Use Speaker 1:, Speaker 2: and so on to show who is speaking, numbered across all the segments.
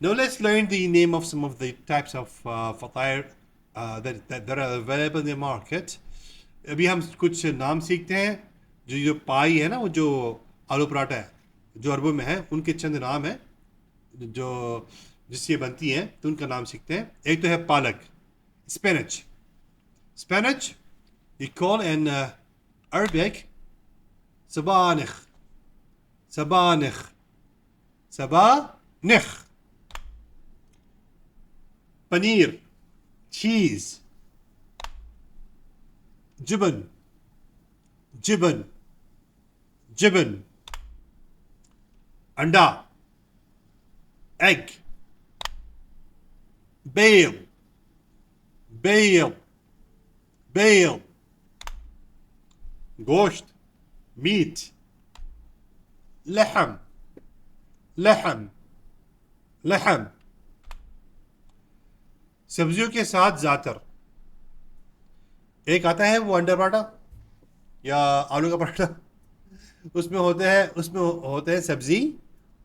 Speaker 1: Now let's learn the name of some of the types of fatair that are available in the market. अभी हम कुछ नाम सीखते हैं. जो पाई है ना, वो जो आलू पराठा है जो अरबों में है, उनके चंद नाम हैं जो जिससे बनती हैं, तो उनका नाम सीखते हैं. एक तो है पालक, spinach. Spinach you call in Arabic sabanich. Sabanich. Sabanich. Paneer, cheese. Jibun, jibun, jibun. Anda, egg. Bale, bale, bale. Gosht, meat. لحم, لحم, لحم. सब्जियों के साथ ज़ातर. एक आता है वो अंडा पराठा या आलू का पराठा. उसमें होते हैं सब्जी,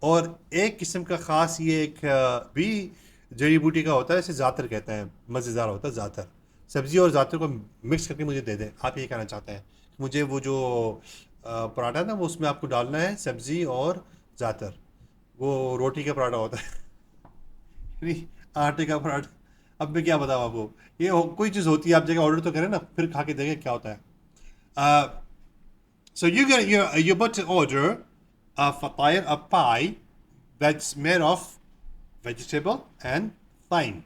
Speaker 1: और एक किस्म का ख़ास ये एक भी जड़ी बूटी का होता है, इसे ज़ातर कहते हैं. मज़ेदार होता है ज़ातर. सब्जी और ज़ातर को मिक्स करके मुझे दे दें. आप ये कहना चाहते हैं मुझे वो जो पराठा ना, वो उसमें आपको डालना है सब्जी और ज़ातर. वो रोटी का पराठा होता है. नहीं, आटे का पराठा. अब मैं क्या बताऊँ आपको. कोई चीज़ होती है, आप जगह ऑर्डर तो करें ना, फिर खा के देखें क्या होता है. So you're about to order a fatair, a pie that's made of vegetable and thyme.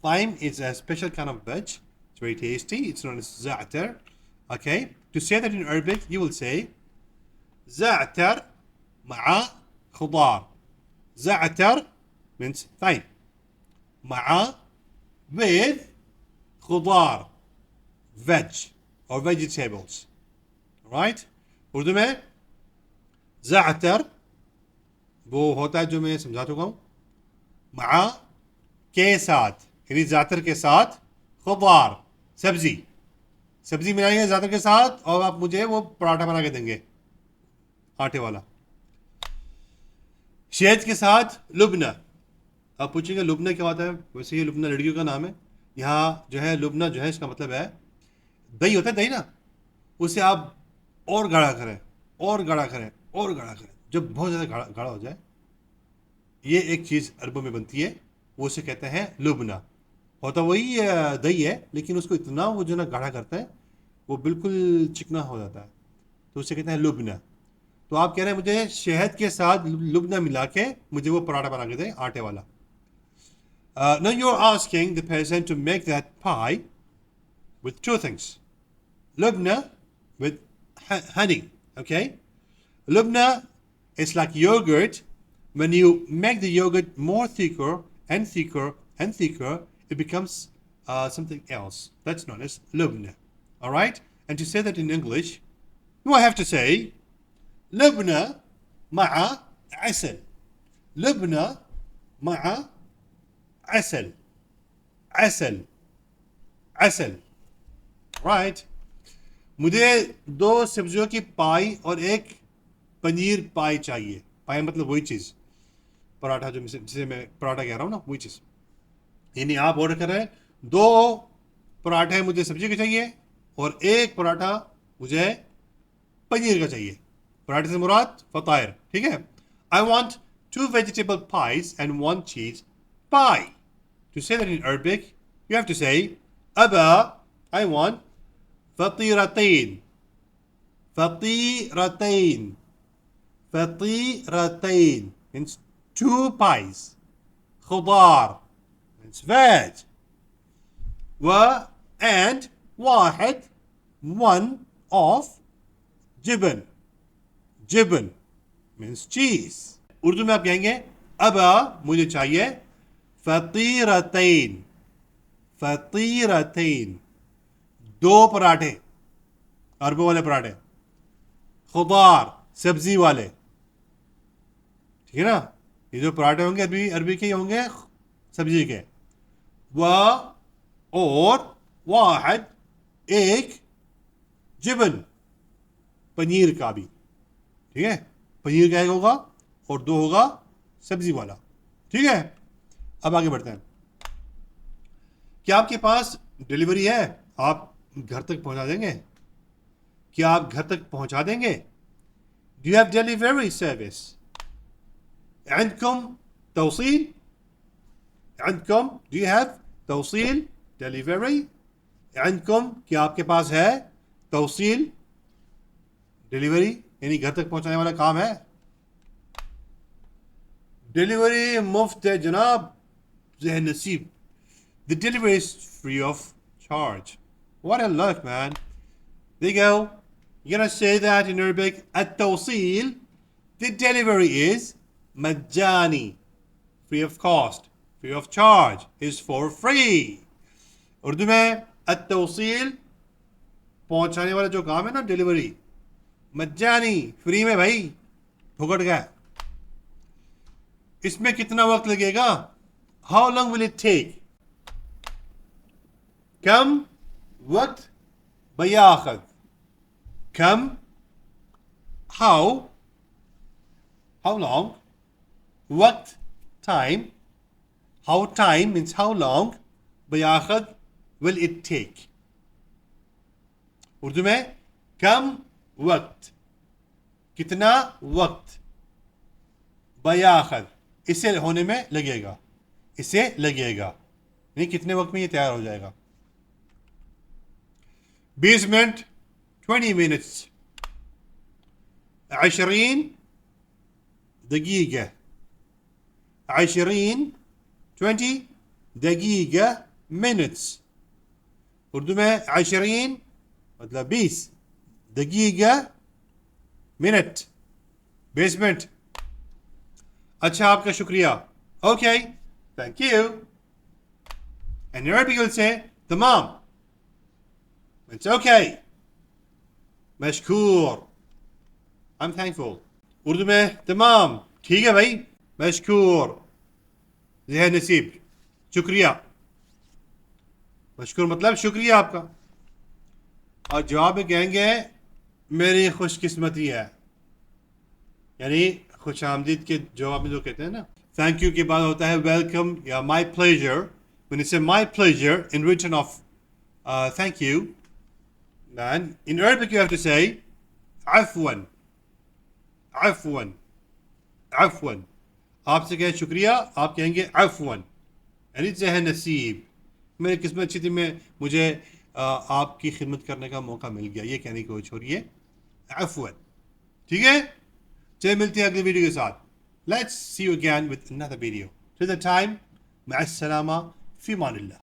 Speaker 1: Thyme is a special kind of veg. It's very tasty. It's known as za'atar. Okay. To say that in Arabic, you will say za'atar ma'a khudar. Za'atar means thyme. Ma'a, with khudar, veg or vegetables. Right? Urdu में ज़ातर वो होता है जो मैं समझा चुका हूँ. मा के साथ, यानी ज़ातर के साथ खुदार, सब्जी मिलाएंगे ज़ातर के साथ, और आप मुझे वो पराठा बना के देंगे आटे वाला. शहद के साथ लुबना. आप पूछेंगे लुबना क्या होता है. वैसे ये लुबना लड़कियों का नाम है. यहाँ जो है लुबना जो है, इसका मतलब है दही होता है, दही ना, उसे आप और गाढ़ा करें, और गाढ़ा करें, और गाढ़ा करें. जब बहुत ज़्यादा गाढ़ा हो जाए, ये एक चीज़ अरबों में बनती है, वो उसे कहते हैं लुबना. होता वही दही है, लेकिन उसको इतना वो जो ना गाढ़ा करता है, वो बिल्कुल चिकना हो जाता है, तो उसे कहते हैं लुबना. तो आप कह रहे हैं मुझे शहद के साथ लुबना मिला के मुझे वो पराठा बना के दें आटे वाला. Now you're asking the person to make that pie with two things. Lubna with honey, okay? Lubna is like yogurt. When you make the yogurt more thicker and thicker and thicker, it becomes something else. That's known as lubna. All right? And to say that in English, you have to say لبنة مع عسل. لبنة مع عسل. عسل. عسل. Right? मुझे 2 सब्जियों की पाई और 1 पनीर पाई चाहिए. पाई मतलब वही चीज़, पराठा जिसे मैं पराठा कह रहा हूँ ना, वही चीज़. यानी आप ऑर्डर कर रहे हैं 2 पराठे मुझे सब्जी के चाहिए और 1 पराठा मुझे पनीर का चाहिए. पराठे से मुराद फतायर. ठीक है. I want 2 vegetable pies and 1 cheese pie. To say that in Arabic, you have to say أبا, I want فطيرتين. فطيرتين. فطيرتين means 2 pies. خضار means veg. and واحد, 1 of جبن. जिबन means cheese. उर्दू में आप कहेंगे अबा मुझे चाहिए फतीरतैन. फतीरतैन 2 पराठे, अरबों वाले पराठे. खुदार सब्जी वाले. ठीक है ना. ये जो पराठे होंगे अरबी के होंगे, सब्जी के. और वाहिद 1 जिबन पनीर का भी. ठीक है. पनीर का 1 होगा और 2 होगा सब्जी वाला. ठीक है, अब आगे बढ़ते हैं। क्या आपके पास डिलीवरी है? आप घर तक पहुंचा देंगे? क्या आप घर तक पहुंचा देंगे? Do you have delivery service? عندكم توصيل؟ عندكم do you have توصيل delivery? عندكم क्या आपके पास है तौसील डिलीवरी यानी घर तक पहुंचाने वाला काम है? डिलीवरी मुफ्त है जनाब, ज़हन नसीब। The delivery is free of charge. What a luck, man. There you go. You're gonna say that in Arabic. التوصيل, the delivery is مجاني, free of cost, free of charge, is for free. Urdu में التوصيل पहुंचाने वाला जो काम है ना, delivery, मज्जानी, free में भाई, फुकट गया। इसमें कितना वक्त लगेगा? How long will it take? कम वक्त बयाखद, कम, how long, वक्त, time, how time means how long, बयाखद will it take? Urdu में कम वक्त, कितना वक्त, बयाखद, इसे होने में लगेगा, इसे लगेगा, नहीं कितने वक्त में ये तैयार हो जाएगा। 20 मिनट, 20 minutes, 20 دقيقة، 20 دقيقة minutes، उर्दू में 20 मतलब 20 दقيقة मिनट, 20 मिनट। अच्छा, आपका शुक्रिया, okay, thank you. And in Arabic you'll say تمام, it's okay, मशकूर, I'm thankful। Urdu में तमाम, ठीक है भाई, मशकूर, ज़हन नसीब, शुक्रिया। मशकूर मतलब शुक्रिया आपका। और जवाब में कहेंगे मेरी खुशकिस्मती है, यानी खुश आमदीद के जवाब में जो कहते हैं ना, थैंक यू के बाद होता है वेलकम या my pleasure. When you say my pleasure in return of thank you, and in Arabic you have to say अफ़वन, अफ़वन, अफ़वन। आपसे कहें शुक्रिया, आप कहेंगे अफ़वन, यानी ज़हन नसीब, मेरी किस्मत अच्छी थी, मुझे आपकी खिदमत करने का मौका मिल गया, ये कहने की कोशिश हो रही है, अफ़वन। ठीक है, चलिए मिलते हैं अगले वीडियो के साथ। Let's see you again with another video. Till the time, मअ अस्सलामा, फी अमानिल्लाह।